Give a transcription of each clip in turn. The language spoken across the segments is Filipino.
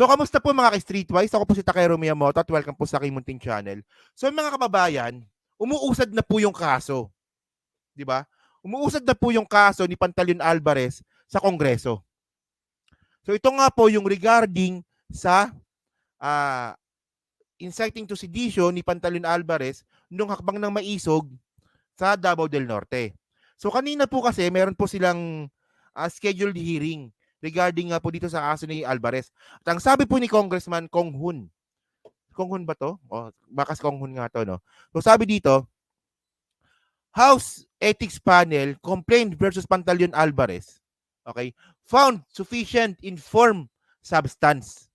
So, kamusta po mga ka-Streetwise? Ako po si Takero Miyamoto at welcome po sa aking munting channel. So, mga kababayan, umuusad na po yung kaso. Di ba? Umuusad na po yung kaso ni Pantaleon Alvarez sa Kongreso. So, ito nga po yung regarding sa inciting to sedition ni Pantaleon Alvarez nung hakbang ng maisog sa Davao del Norte. So, kanina po kasi meron po silang scheduled hearing regarding nga po dito sa kaso ni Alvarez. At ang sabi po ni Congressman Kong Hun, Kong Hun ba to? O, bakas Kong Hun nga to, no? So sabi dito, House Ethics Panel complaint versus Pantaleon Alvarez, okay, found sufficient informed substance.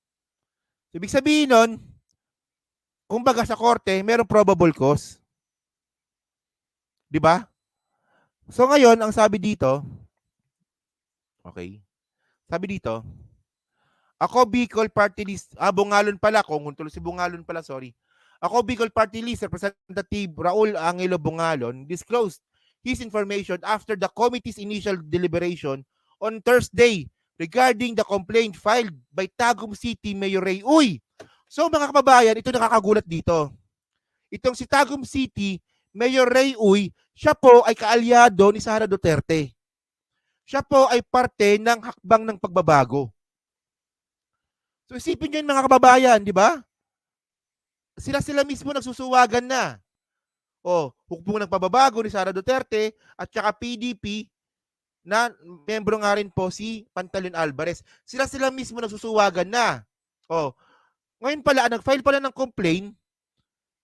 So, ibig sabihin nun, kumbaga sa korte, merong probable cause. Di ba? So ngayon, ang sabi dito, okay, sabi dito, ako Bicol Party List, Bungalon pala, kung tuloy si Bungalon pala, sorry. Ako Bicol Party List Representative Raul Angelo Bungalon disclosed his information after the committee's initial deliberation on Thursday regarding the complaint filed by Tagum City Mayor Ray Uy. So mga kababayan, ito nakakagulat dito. Itong si Tagum City Mayor Ray Uy, siya po ay kaalyado ni Sara Duterte. Siya po ay parte ng hakbang ng pagbabago. So isipin nyo yun mga kababayan, di ba? Sila mismo nagsusuwagan na. O, hukbong ng pagbabago ni Sara Duterte at saka PDP na membro nga rin po si Pantaleon Alvarez. Sila mismo nagsusuwagan na. O, ngayon pala, nag-file pala ng complaint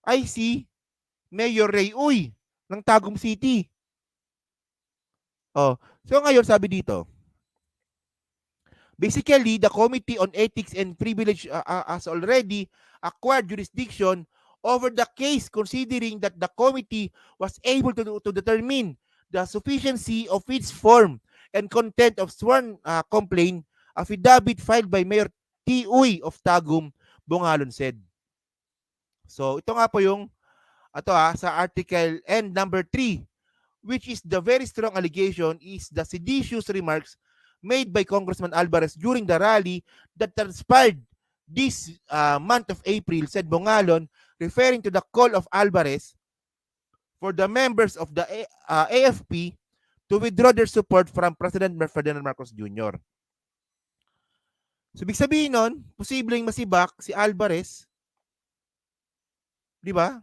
ay si Mayor Ray Uy ng Tagum City. O, so ngayon sabi dito, basically, the Committee on Ethics and Privilege has already acquired jurisdiction over the case considering that the committee was able to determine the sufficiency of its form and content of sworn complaint affidavit filed by Mayor T. Uy of Tagum, Bungalon said. So, ito nga po yung sa Article N number 3, which is the very strong allegation is the seditious remarks made by Congressman Alvarez during the rally that transpired this month of April, said Bungalon, referring to the call of Alvarez for the members of the AFP to withdraw their support from President Ferdinand Marcos Jr. So, ibig sabihin nun, posibleng masibak si Alvarez, di ba?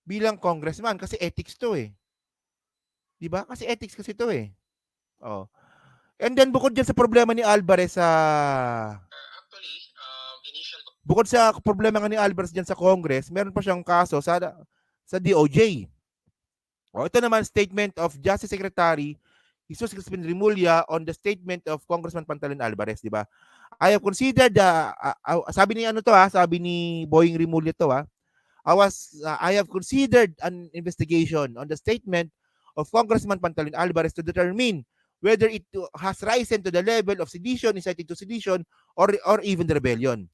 Bilang congressman, kasi ethics to eh. Di ba? Kasi ethics kasi to eh. Oh. And then bukod dyan sa problema ni Alvarez sa bukod sa problema nga ni Alvarez dyan sa Congress, meron pa siyang kaso sa DOJ. O, ito naman statement of Justice Secretary Jesus Crispin Remulla on the statement of Congressman Pantaleon Alvarez, di ba? I have considered sabi ni sabi ni Boying Remulla to I have considered an investigation on the statement of Congressman Pantaleon Alvarez to determine whether it has risen to the level of sedition, inciting to sedition, or even rebellion.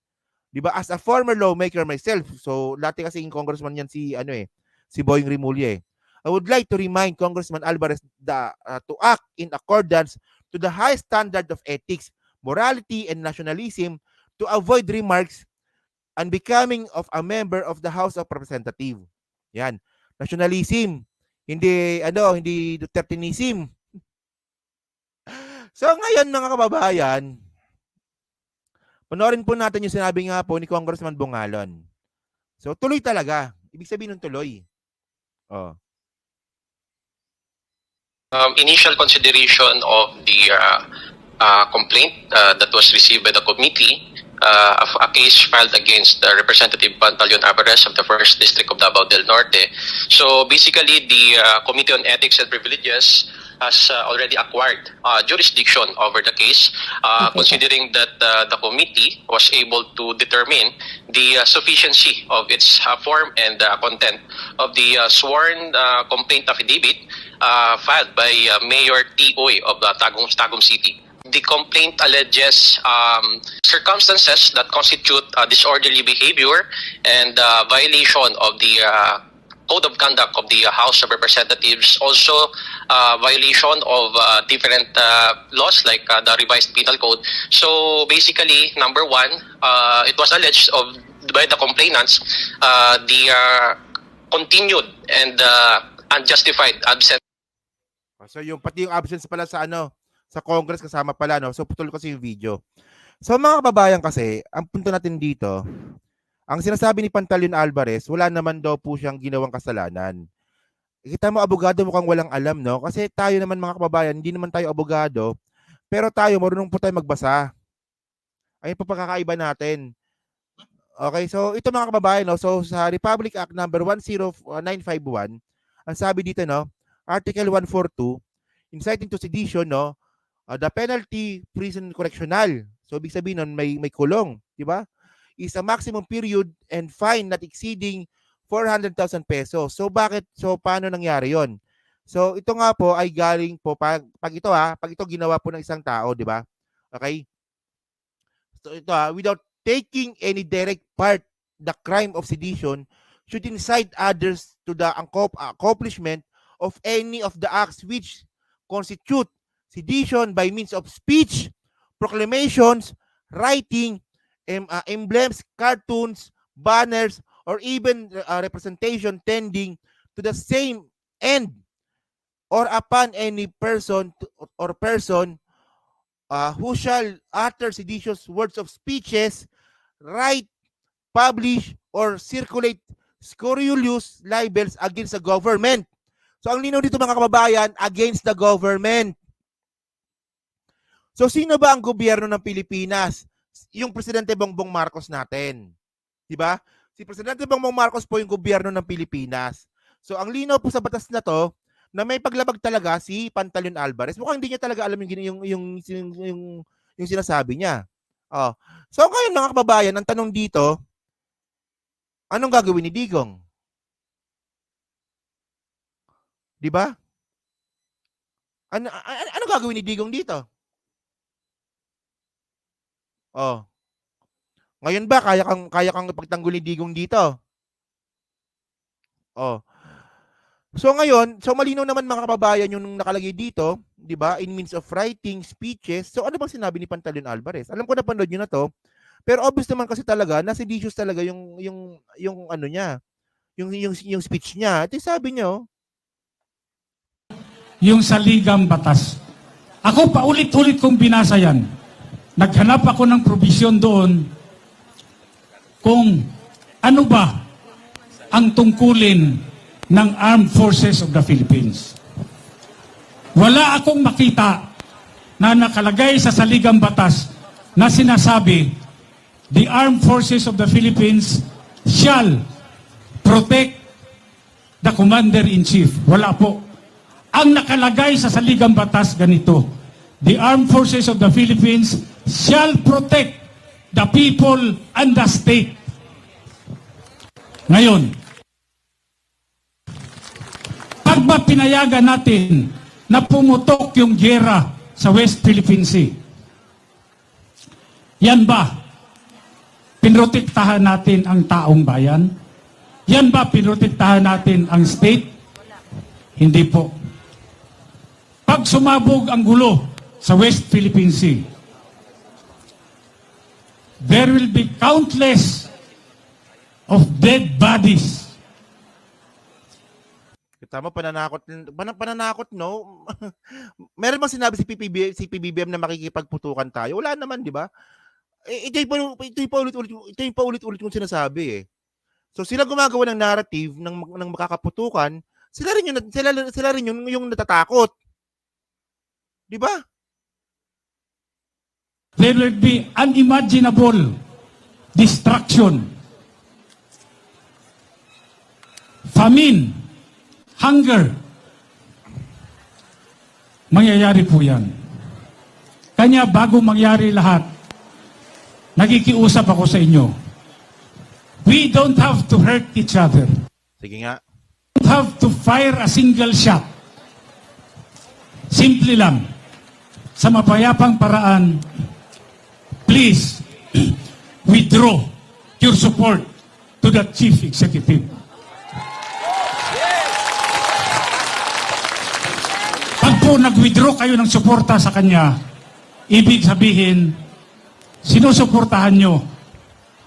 Diba? As a former lawmaker myself, so dati kasi yung congressman yan si Boying Remulla. I would like to remind Congressman Alvarez to act in accordance to the high standard of ethics, morality, and nationalism to avoid remarks unbecoming of a member of the House of Representatives. Yan. Nationalism. Hindi Dutertenism. So ngayon mga kababayan, panoorin po natin yung sinabi nga po ni Congressman Bungalon. So tuloy talaga. Ibig sabihin ng tuloy. Oh. Initial consideration of the complaint that was received by the committee of a case filed against Representative Pantaleon Alvarez of the 1st District of Davao del Norte. So basically, the Committee on Ethics and Privileges has already acquired jurisdiction over the case, considering that the committee was able to determine the sufficiency of its form and content of the sworn complaint affidavit filed by Mayor T. Uy of Tagum City. The complaint alleges circumstances that constitute disorderly behavior and violation of the code of conduct of the House of Representatives, also violation of different laws like the revised penal code. So basically, number one, it was alleged by the complainants the continued and unjustified absence. So yung pati yung absence pala sa sa Congress kasama pala, no? So putol kasi yung video. So mga kababayan kasi, ang punto natin dito, ang sinasabi ni Pantaleon Alvarez, wala naman daw po siyang ginawang kasalanan. Kita mo, abogado mukhang walang alam, no? Kasi tayo naman mga kababayan, hindi naman tayo abogado, pero tayo marunong po tayo magbasa. Ayun po pagkakaiba natin. Okay, so ito mga kababayan, no? So sa Republic Act number 10951, ang sabi dito, no? Article 142, inciting to sedition, no? The penalty prison correctional. So ibig sabihin nun, may kulong, di ba? Is a maximum period and fine not exceeding 400,000 pesos. So bakit? So paano nangyari 'yon? So ito nga po ay galing po pag ito ginawa po ng isang tao, di ba? Okay? So ito without taking any direct part, the crime of sedition should incite others to the accomplishment of any of the acts which constitute sedition by means of speech, proclamations, writing, emblems, cartoons, banners, or even representation tending to the same end, or upon any person or person who shall utter seditious words of speeches, write, publish, or circulate scurrilous libels against the government. So ang linaw dito mga kababayan, against the government. So sino ba ang gobyerno ng Pilipinas? Yung Presidente Bongbong Marcos natin. 'Di ba? Si Presidente Bongbong Marcos po yung gobyerno ng Pilipinas. So ang linaw po sa batas na to na may paglabag talaga si Pantaleon Alvarez. Mukhang hindi niya talaga alam yung sinasabi niya. Oh. So ngayon mga kababayan, ang tanong dito, anong gagawin ni Digong? 'Di ba? Ano gagawin ni Digong dito? Oh. Ngayon ba kaya kang ipagtanggol ni Digong dito? Oh. So ngayon, so malinaw naman mga kababayan yung nakalagay dito, 'di ba? In means of writing, speeches. So ano bang sinabi ni Pantaleon Alvarez? Alam ko napanood niyo na 'to. Pero obvious naman kasi talaga na seditious talaga yung ano niya. Yung speech niya. Ito sabi niya, oh. Yung saligang batas. Ako paulit-ulit kong binasa yan. Naghanap ako ng provision doon kung ano ba ang tungkulin ng Armed Forces of the Philippines. Wala akong makita na nakalagay sa saligang batas na sinasabi the Armed Forces of the Philippines shall protect the Commander-in-Chief. Wala po. Ang nakalagay sa saligang batas ganito, the Armed Forces of the Philippines shall protect the people and the state. Ngayon, pag ba pinayagan natin na pumutok yung giyera sa West Philippine Sea, yan ba pinrotektahan natin ang taong bayan? Yan ba pinrotektahan natin ang state? Hindi po. Pag sumabog ang gulo sa West Philippine Sea, there will be countless of dead bodies. Tama, pananakot, no? Meron bang sinabi si PBBM na makikipagputukan tayo? Wala naman, di ba? Ito yung paulit-ulit kong sinasabi, eh. So sila gumagawa ng narrative ng makakaputukan, sila rin yung natatakot. Di ba? There will be unimaginable destruction, famine, hunger. Mangyayari po yan. Kanya bago mangyari lahat, nakikiusap ako sa inyo. We don't have to hurt each other. Sige nga. We don't have to fire a single shot. Simple lang. Sa mapayapang paraan, please withdraw your support to the Chief Executive. po nag-withdraw kayo ng suporta sa kanya, ibig sabihin, sinusuportahan nyo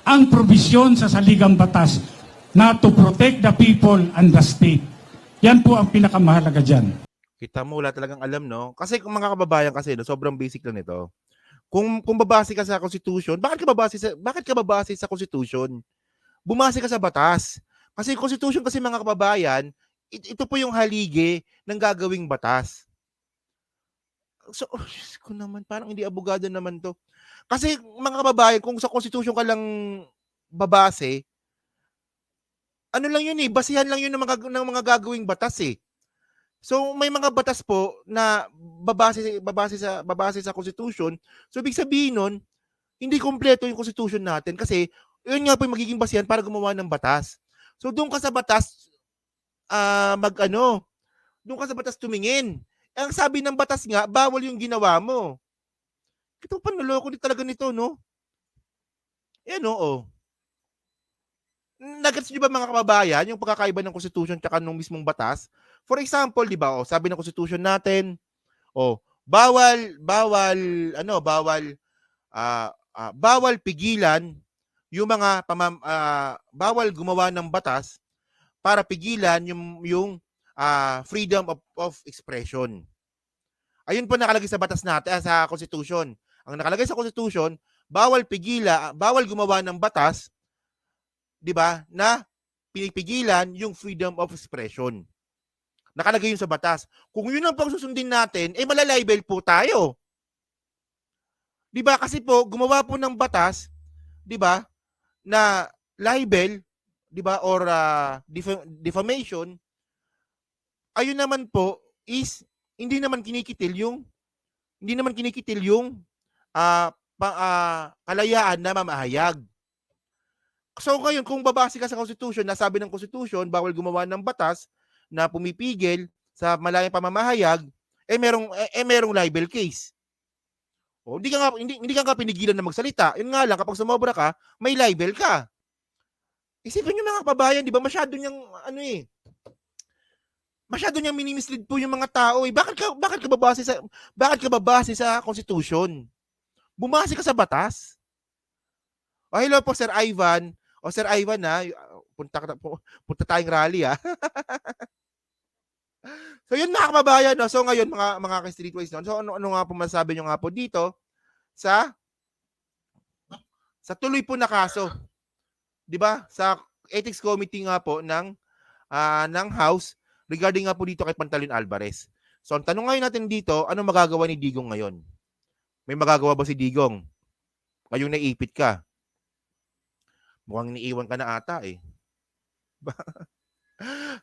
ang probisyon sa saligang batas na to protect the people and the state. Yan po ang pinakamahalaga dyan. Kita mo, wala talagang alam, no? Kasi kung mga kababayan kasi, no, sobrang basic lang nito. Kung babase ka sa Constitution, bakit ka babase sa Constitution? Bumase ka sa batas. Kasi Constitution kasi, mga kababayan, ito po yung haligi ng gagawing batas. So, ko naman, parang hindi abogado naman to. Kasi mga kababayan, kung sa Constitution ka lang babase, ano lang yun basihan lang yun ng mga gagawing batas eh. So may mga batas po na babase sa Constitution. So ibig sabihin nun, hindi kumpleto yung Constitution natin kasi yun nga po yung magiging basihan para gumawa ng batas. So doon ka sa batas doon ka sa batas tumingin. Ang sabi ng batas nga, bawal yung ginawa mo. Ito panloloko din talaga nito, no? Yan oo. Nagets niyo ba mga kababayan yung pagkakaiba ng Constitution at ng mismong batas? For example, di ba, sabi ng Constitution natin, bawal pigilan yung mga bawal gumawa ng batas para pigilan yung freedom of expression. Ayun po nakalagay sa batas natin, sa Constitution. Ang nakalagay sa Constitution, bawal gumawa ng batas, 'di ba, na pinipigilan yung freedom of expression. Nakalagay yun sa batas. Kung yun ang pagsusundin natin, malalibel po tayo. 'Di ba? Kasi po gumawa po ng batas, 'di ba, na libel, 'di ba, or defamation, ayun naman po is hindi naman kinikitil yung kalayaan na mamahayag. So ngayon, kung babase ka sa Constitution, na sabi ng Constitution, bawal gumawa ng batas na pumipigil sa malayang pamamahayag, merong libel case. Hindi ka nga pinigilan na magsalita. Yun nga lang, kapag sumobra ka, may libel ka. Isipin niyo mga kababayan, di ba, masyado niyang minimislead po yung mga tao eh. Bakit ka babase sa Constitution? Bumase ka sa batas. Hello po Sir Ivan. Sir Ivan punta tayong rally So yun mga kababayan, no? So ngayon mga ka-streetwise, no? So ano nga po masasabi nyo nga po dito sa tuloy po na kaso, 'di ba? Sa Ethics Committee nga po ng House regarding nga po dito kay Pantalon Alvarez. So ang tanong ngayon natin dito, ano magagawa ni Digong ngayon? May magagawa ba si Digong? Ngayong naipit ka. Mukhang iniiwan ka na ata eh.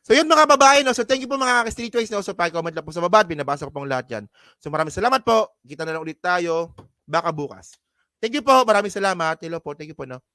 So yun mga babae, no? So thank you po mga ka-streetwise, no? So pa-comment lang po sa baba, binabasa ko pong lahat yan. So maraming salamat po. Kita na lang ulit tayo baka bukas. Thank you po, maraming salamat. Hello po, thank you po, no?